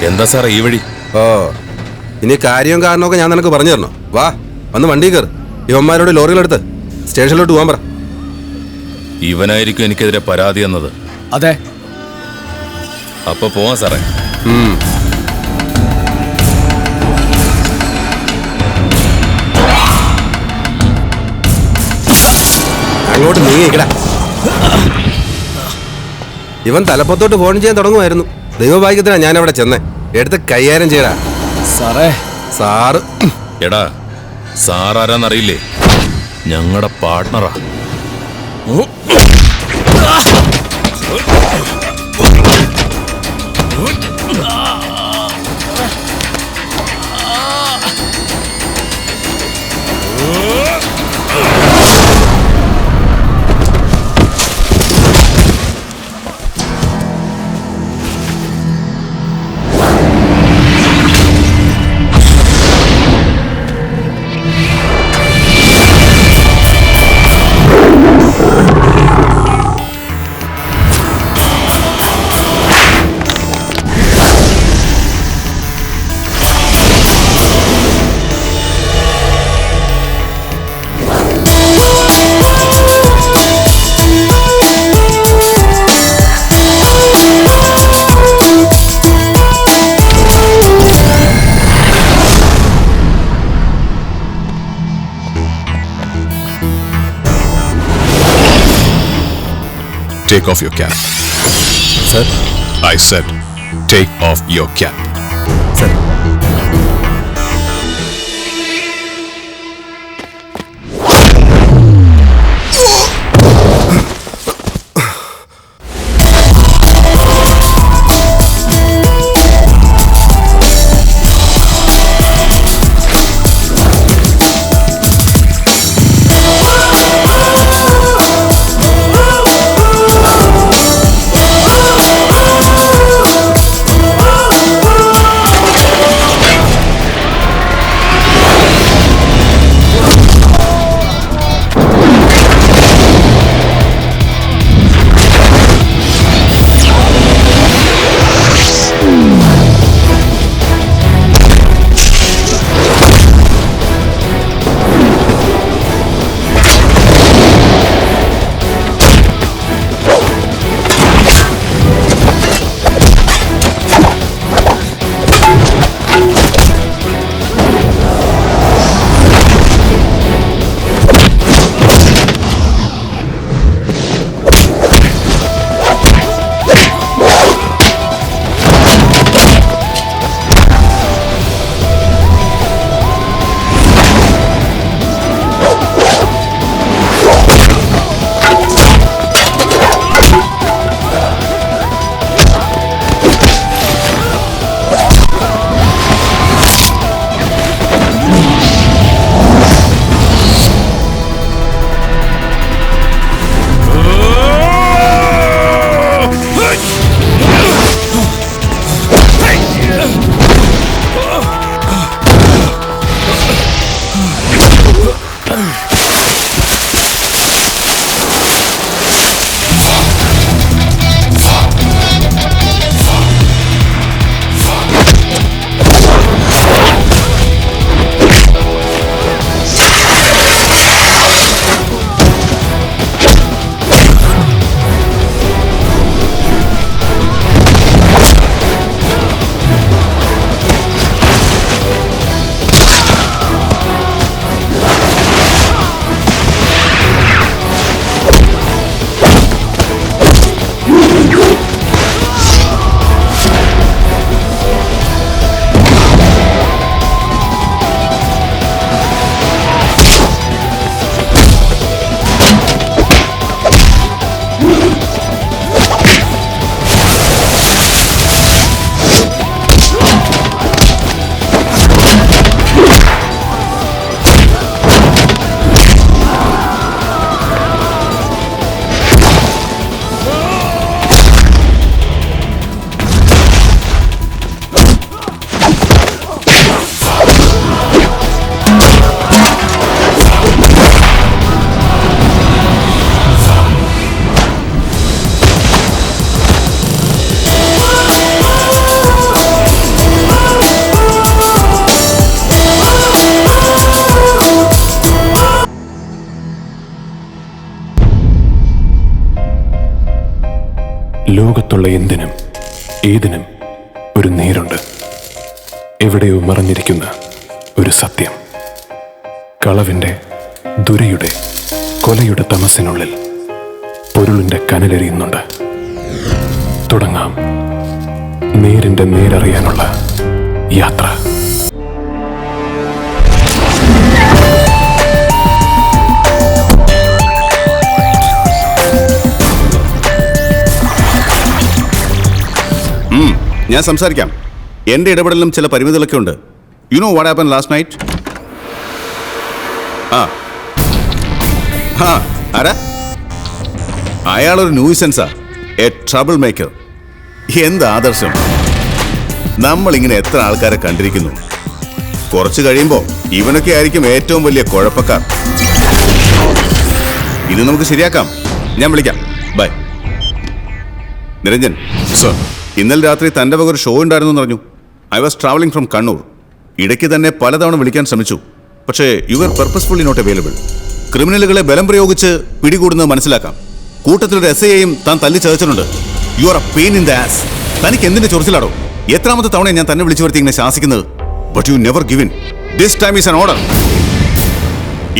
എന്താ സാറേ ഈ വഴി? ഓ, ഇനി കാര്യവും കാരണമൊക്കെ ഞാൻ നിനക്ക് പറഞ്ഞു തരണോ? വാ, വന്ന് വണ്ടി കയറ്. ഇവന്മാരോട് ലോറികളെടുത്ത് സ്റ്റേഷനിലോട്ട് പോകാൻ പറ. ഇവനായിരിക്കും എനിക്കെതിരെ പരാതി എന്നത്. അതെ. അപ്പൊ പോവാം സാറേ. അങ്ങോട്ട് നീങ്ങിക്കടാ. ഇവൻ തലപ്പത്തോട്ട് ഫോൺ ചെയ്യാൻ തുടങ്ങുമായിരുന്നു. ദൈവഭാഗ്യത്തിനാ ഞാൻ അവിടെ ചെന്നേ. എടുത്ത് കൈകാര്യം ചെയ്യടാ. സാറേ. സാറ് എടാ, സാറാരാന്നറിയില്ലേ? ഞങ്ങളുടെ പാർട്ട്ണറാ. Take off your cap. Sir? I said, take off your cap. Sir. ലോകത്തുള്ള എന്തിനും ഏതിനും ഒരു നേരുണ്ട്. എവിടെയോ മറഞ്ഞിരിക്കുന്ന ഒരു സത്യം. കളവിൻ്റെ, ദുരയുടെ, കൊലയുടെ തമസിനുള്ളിൽ പൊരുളിൻ്റെ കനലെറിയുന്നുണ്ട്. തുടങ്ങാം നേരിൻ്റെ നേരറിയാനുള്ള യാത്ര. ഞാൻ സംസാരിക്കാം. എൻ്റെ ഇടപെടലിലും ചില പരിമിതികളൊക്കെ ഉണ്ട്. You know what happen last night? ആരാ? അയാളൊരു ന്യൂസൻസാ, എ ട്രബിൾ മേക്കർ. എന്ത് ആദർശം! നമ്മളിങ്ങനെ എത്ര ആൾക്കാരെ കണ്ടിരിക്കുന്നു. കുറച്ച് കഴിയുമ്പോൾ ഇവനൊക്കെ ആയിരിക്കും ഏറ്റവും വലിയ കുഴപ്പക്കാർ. ഇത് നമുക്ക് ശരിയാക്കാം. ഞാൻ വിളിക്കാം. ബൈ. നിരഞ്ജൻ സർ, ഇന്നലെ രാത്രി തൻ്റെ വക ഒരു ഷോ ഉണ്ടായിരുന്നു എന്ന് പറഞ്ഞു. I was travelling from Kannur. ഇടയ്ക്ക് തന്നെ പലതവണ വിളിക്കാൻ ശ്രമിച്ചു. പക്ഷേ you are purposefully not available. ക്രിമിനലുകളെ ബലം പ്രയോഗിച്ച് പിടികൂടുന്നത് മനസ്സിലാക്കാം. കൂട്ടത്തിലൊരു SIയെയും താൻ തല്ലി ചതച്ചിട്ടുണ്ട്. You are a pain in the ass. തനിക്ക് എന്തിന്റെ ചൊറിച്ചിലാടോ? എത്രാമത്തെ തവണ ഞാൻ തന്നെ വിളിച്ചു വരുത്തി ഇങ്ങനെ ശാസിക്കുന്നത്? But you never given. This time is an order.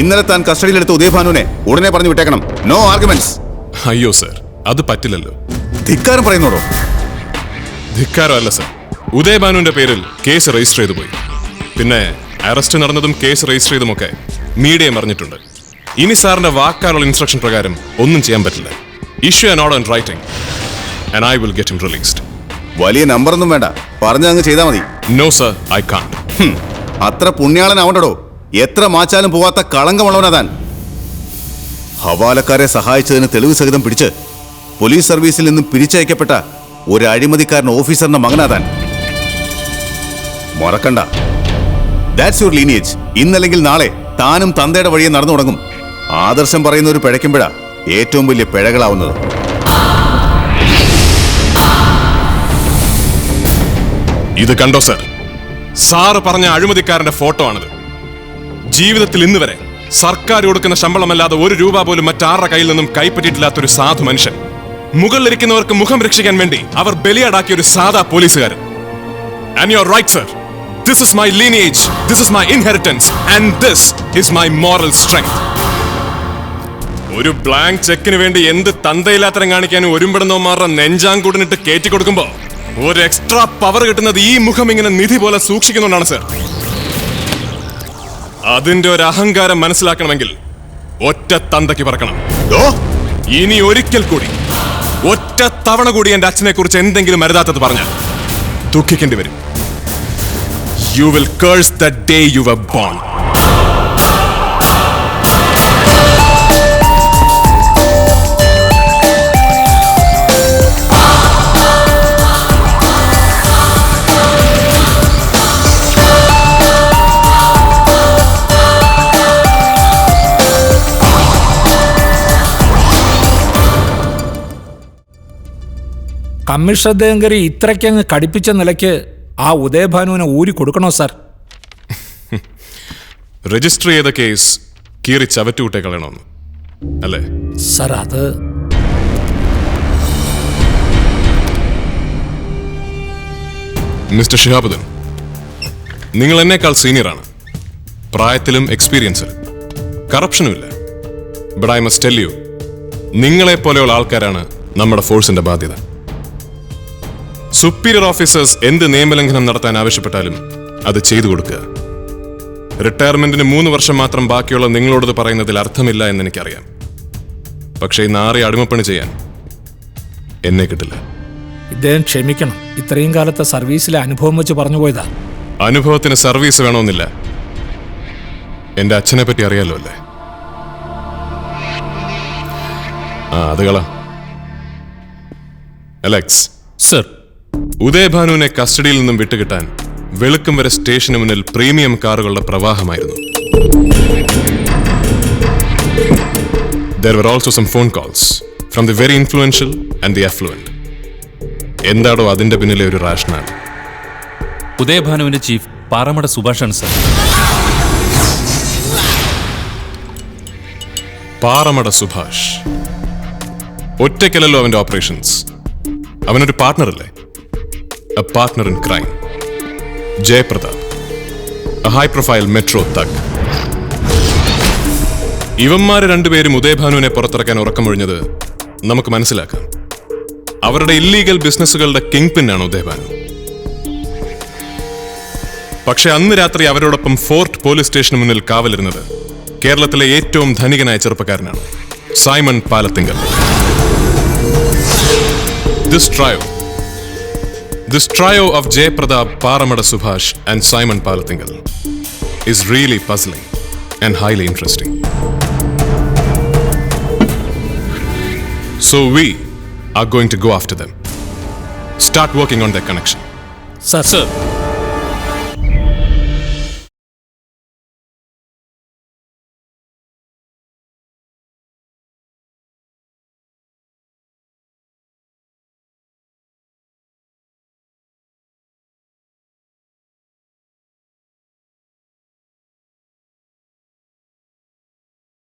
ഇന്നലെ താൻ കസ്റ്റഡിയിലെടുത്ത ഉദയഭാനുവിനെ ഉടനെ പറഞ്ഞു വിട്ടേക്കണം. No arguments. അയ്യോ സർ, അത് പറ്റില്ലല്ലോ. ധിക്കാരം പറയുന്നോടോ? ധിക്കാരമല്ല സർ, ഉദയഭാനുവിന്റെ പേരിൽ കേസ് രജിസ്റ്റർ ചെയ്തു പോയി. പിന്നെ അറസ്റ്റ് നടന്നതും കേസ് രജിസ്റ്റർ ചെയ്തുമൊക്കെ മീഡിയയും അറിഞ്ഞിട്ടുണ്ട്. ഇനി സാറിന്റെ വാക്കാലുള്ള ഇൻസ്ട്രക്ഷൻ പ്രകാരം ഒന്നും ചെയ്യാൻ പറ്റില്ല. Issue an order in writing and I will get him released. വലിയ നമ്പറൊന്നും വേണ്ട, പറഞ്ഞങ്ങ് ചെയ്താൽ മതി. No sir, I can't. അത്ര പുണ്യാളനാവണ്ടോ? എത്ര മാച്ചാലും പോവാത്ത കളങ്കമുള്ളവനാ താൻ. ഹവാലക്കാരെ സഹായിച്ചതിന് തെളിവ് സഹിതം പിടിച്ച് പോലീസ് സർവീസിൽ നിന്നും പിരിച്ചയക്കപ്പെട്ട ഒരു അഴിമതിക്കാരൻ ഓഫീസറിന്റെ മകനാ താൻ. മറക്കണ്ട, ദാറ്റ്സ് യുവർ ലീനിയേജ്. ഇന്നല്ലെങ്കിൽ നാളെ താനും തന്തയുടെ വഴിയെ നടന്നു തുടങ്ങും. ആദർശം പറയുന്ന ഒരു പിഴയ്ക്കുമ്പോഴാ ഏറ്റവും വലിയ പിഴകളാവുന്നത്. ഇത് കണ്ടോ സർ, സാറ് പറഞ്ഞ അഴിമതിക്കാരന്റെ ഫോട്ടോ ആണിത്. ജീവിതത്തിൽ ഇന്ന് വരെ സർക്കാർ കൊടുക്കുന്ന ശമ്പളമല്ലാതെ ഒരു രൂപ പോലും മറ്റാരുടെ കയ്യിൽ നിന്നും കൈപ്പറ്റിയിട്ടില്ലാത്തൊരു സാധു മനുഷ്യൻ. മുകളിലിരിക്കുന്നവർക്ക് മുഖം രക്ഷിക്കാൻ വേണ്ടി അവർ ബലിയാടാക്കിയ ഒരു സാധാ പോലീസുകാരൻ. And you are right sir, this is my lineage, this is my inheritance and this is my moral strength. ഒരു ബ്ലാങ്ക് ചെക്കിന് വേണ്ടി എന്ത് തന്തയില്ലാത്തരം കാണിക്കാനും ഒരുമ്പെടുന്നവന്മാരുടെ നെഞ്ചാങ്കൂടിനിട്ട് കയറ്റി കൊടുക്കുമ്പോ ഒരു എക്സ്ട്രാ പവർ കിട്ടുന്നത് ഈ മുഖം ഇങ്ങനെ നിധി പോലെ സൂക്ഷിക്കുന്നുണ്ടാണ് സർ. അതിന്റെ ഒരു അഹങ്കാരം മനസ്സിലാക്കണമെങ്കിൽ ഒറ്റ തന്തയ്ക്ക് പറക്കണം. ഇനി ഒരിക്കൽ കൂടി ഒറ്റ തവണ കൂടി എന്റെ അച്ഛനെ കുറിച്ച് എന്തെങ്കിലും അരുതാത്തത് പറഞ്ഞാൽ ദുഃഖിക്കേണ്ടി വരും. You will curse the day you were born. Commissioner Denkari ഇത്രയ്ക്കങ്ങ് കടുപ്പിച്ച നിലയ്ക്ക് ആ ഉദയഭാനുവിനെ ഊരി കൊടുക്കണോ സാർ? രജിസ്റ്റർ ചെയ്ത കേസ് കീറി ചവറ്റുകൂട്ടെ കളയണമെന്ന് അല്ലേ സാർ? അത് മിസ്റ്റർ ഷിഹാബുദ്ദീൻ, നിങ്ങൾ എന്നേക്കാൾ സീനിയറാണ്, പ്രായത്തിലും എക്സ്പീരിയൻസിലും. കറപ്ഷനുമില്ല. But I must tell you, നിങ്ങളെ പോലെയുള്ള ആൾക്കാരാണ് നമ്മുടെ ഫോഴ്സിന്റെ ബാധ്യത. സുപ്പീരിയർ ഓഫീസേഴ്സ് എന്ത് നിയമലംഘനം നടത്താൻ ആവശ്യപ്പെട്ടാലും അത് ചെയ്തു കൊടുക്കുക. റിട്ടയർമെന്റിന് 3 വർഷം മാത്രം ബാക്കിയുള്ള നിങ്ങളോടത് പറയുന്നതിൽ അർത്ഥമില്ല എന്ന് എനിക്കറിയാം. പക്ഷേ ഈ നാറി അടിമപ്പണി ചെയ്യാൻ എന്നെ കിട്ടില്ല. ഇദ്ദേഹം ക്ഷമിക്കണം, ഇത്രയും കാലത്തെ സർവീസിലെ അനുഭവം വെച്ച് പറഞ്ഞു പോയതാ. അനുഭവത്തിന് സർവീസ് വേണമെന്നില്ല. എന്റെ അച്ഛനെ പറ്റി അറിയാലോ അല്ലേ? അത് കള. അലക്സ് സർ, ഉദയഭാനുവിനെ കസ്റ്റഡിയിൽ നിന്നും വിട്ടുകിട്ടാൻ വെളുക്കും വരെ സ്റ്റേഷന് മുന്നിൽ പ്രീമിയം കാറുകളുടെ പ്രവാഹമായിരുന്നു. There were also some phone calls from the very influential and the affluent. എന്താടോ അതിന്റെ പിന്നിലെ ഒരു റാഷണൽ? ഉദയഭാനുവിന്റെ ചീഫ് പാറമട സുഭാഷാണ് സർ. പാറമട സുഭാഷ് ഒറ്റയ്ക്കല്ലല്ലോ അവന്റെ ഓപ്പറേഷൻസ്. അവനൊരു പാർട്ട്ണർ അല്ലേ? A partner in crime. Jayaprathap, a high profile metro thug. ഇവന്മാര് രണ്ടുപേരും ഉദയഭാനുവിനെ പുറത്തിറക്കാൻ ഉറക്കമൊഴിഞ്ഞത് നമുക്ക് മനസ്സിലാക്കാം. അവരുടെ ഇല്ലീഗൽ ബിസിനസ്സുകളുടെ കിങ് പിന്നാണ് ഉദയഭാനു. പക്ഷെ അന്ന് രാത്രി അവരോടൊപ്പം ഫോർട്ട് പോലീസ് സ്റ്റേഷന് മുന്നിൽ കാവലിരുന്നത് കേരളത്തിലെ ഏറ്റവും ധനികനായ ചെറുപ്പക്കാരനാണ്, Simon Palathinkal. This trio of Jayapradap, Paramada Subhash and Simon Palatingal is really puzzling and highly interesting. So we are going to go after them. Start working on their connection. Sir sir